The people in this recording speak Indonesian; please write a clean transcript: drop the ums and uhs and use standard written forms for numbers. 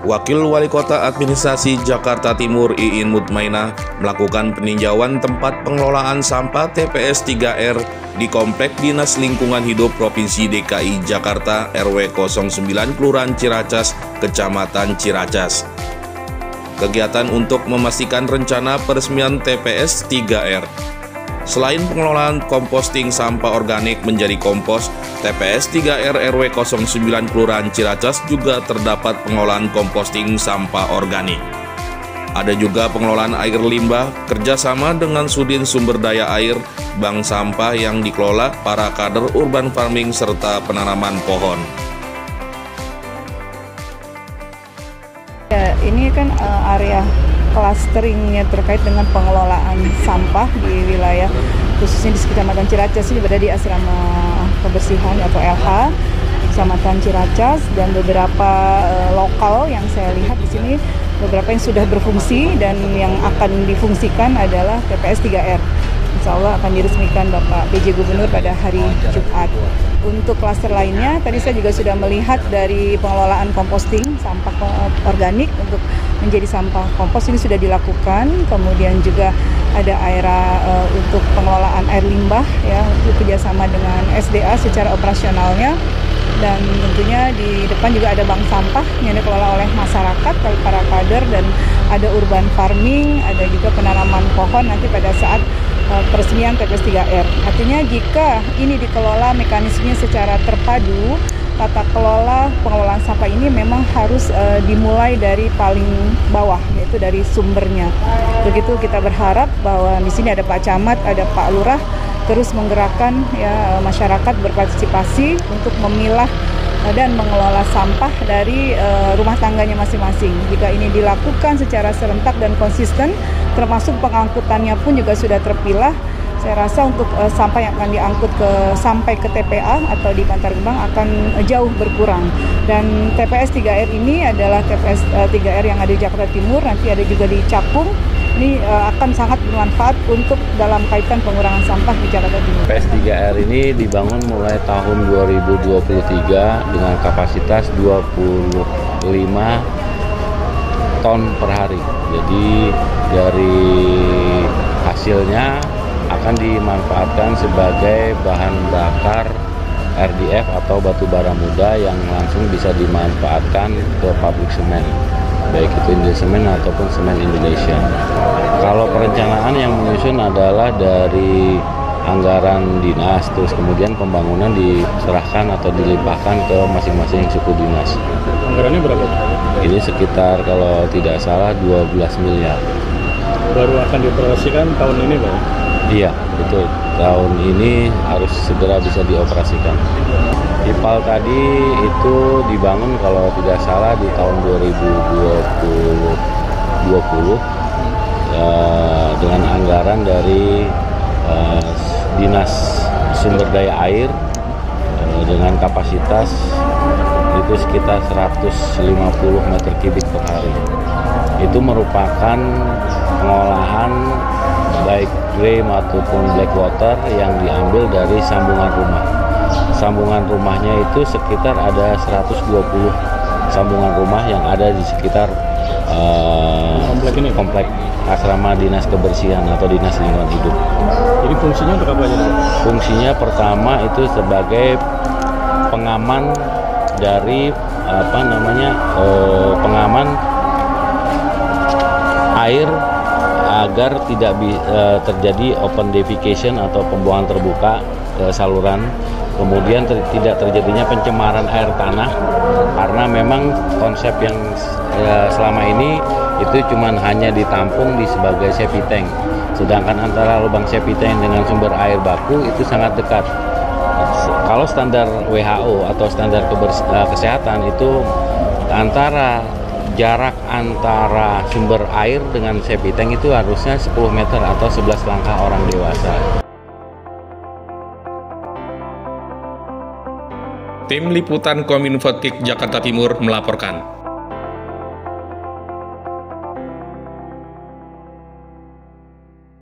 Wakil Wali Kota Administrasi Jakarta Timur Iin Mutmainah melakukan peninjauan tempat pengelolaan sampah TPS 3R di Komplek Dinas Lingkungan Hidup Provinsi DKI Jakarta RW 09 Kelurahan Ciracas, Kecamatan Ciracas. Kegiatan untuk memastikan rencana peresmian TPS 3R. Selain pengelolaan komposting sampah organik menjadi kompos, TPS 3R RW 09 Kelurahan Ciracas juga terdapat pengelolaan komposting sampah organik. Ada juga pengelolaan air limbah kerjasama dengan Sudin Sumber Daya Air, bank sampah yang dikelola para kader urban farming serta penanaman pohon. Ya, ini kan area clusteringnya terkait dengan pengelolaan sampah di wilayah khususnya di Kecamatan Ciracas. Ini berada di asrama kebersihan atau LH Kecamatan Ciracas, dan beberapa lokal yang saya lihat di sini beberapa yang sudah berfungsi dan yang akan difungsikan adalah TPS 3R. Insya Allah akan diresmikan Bapak PJ Gubernur pada hari Jumat. Untuk klaster lainnya, tadi saya juga sudah melihat dari pengelolaan komposting sampah organik untuk menjadi sampah kompos ini sudah dilakukan. Kemudian juga ada untuk pengelolaan air limbah ya, untuk kerjasama dengan SDA secara operasionalnya. Dan tentunya di depan juga ada bank sampah yang dikelola oleh masyarakat, para kader, dan ada urban farming, ada juga penanaman pohon nanti pada saat peresmian TPS 3R. Artinya jika ini dikelola mekanismenya secara terpadu, tata kelola pengelolaan sampah ini memang harus dimulai dari paling bawah, yaitu dari sumbernya. Begitu kita berharap bahwa di sini ada Pak Camat, ada Pak Lurah, terus menggerakkan ya masyarakat berpartisipasi untuk memilah dan mengelola sampah dari rumah tangganya masing-masing. Jika ini dilakukan secara serentak dan konsisten, termasuk pengangkutannya pun juga sudah terpilah, saya rasa untuk sampah yang akan diangkut sampai ke TPA atau di Bantar Gebang akan jauh berkurang. Dan TPS 3R ini adalah TPS 3R yang ada di Jakarta Timur, nanti ada juga di Cakung. Ini akan sangat bermanfaat untuk dalam kaitan pengurangan sampah di Jakarta Timur. TPS 3R ini dibangun mulai tahun 2023 dengan kapasitas 25 ton per hari. Jadi dari hasilnya akan dimanfaatkan sebagai bahan bakar RDF atau batu bara muda yang langsung bisa dimanfaatkan ke pabrik semen, baik itu Indosemen ataupun Semen Indonesia. Kalau perencanaan yang menyusun adalah dari anggaran dinas, terus kemudian pembangunan diserahkan atau dilimpahkan ke masing-masing suku dinas. Anggarannya berapa? Ini sekitar kalau tidak salah 12 miliar. Baru akan dioperasikan tahun ini, Pak? Iya, betul. Tahun ini harus segera bisa dioperasikan. IPAL tadi itu dibangun kalau tidak salah di tahun 2020 dengan anggaran dari Dinas Sumber Daya Air dengan kapasitas itu sekitar 150 meter kubik per hari. Itu merupakan pengolahan baik grey ataupun black water yang diambil dari sambungan rumah. Sambungan rumahnya itu sekitar ada 120 sambungan rumah yang ada di sekitar komplek asrama dinas kebersihan atau dinas lingkungan hidup. Jadi fungsinya untuk apa aja? Fungsinya pertama itu sebagai pengaman dari pengaman air agar tidak terjadi open defecation atau pembuangan terbuka ke saluran. Kemudian tidak terjadinya pencemaran air tanah, karena memang konsep yang selama ini itu cuma hanya ditampung di sebagai septic tank. Sedangkan antara lubang septic tank dengan sumber air baku itu sangat dekat. Kalau standar WHO atau standar kesehatan itu jarak antara sumber air dengan septic tank itu harusnya 10 meter atau 11 langkah orang dewasa. Tim Liputan Kominfo Jakarta Timur melaporkan.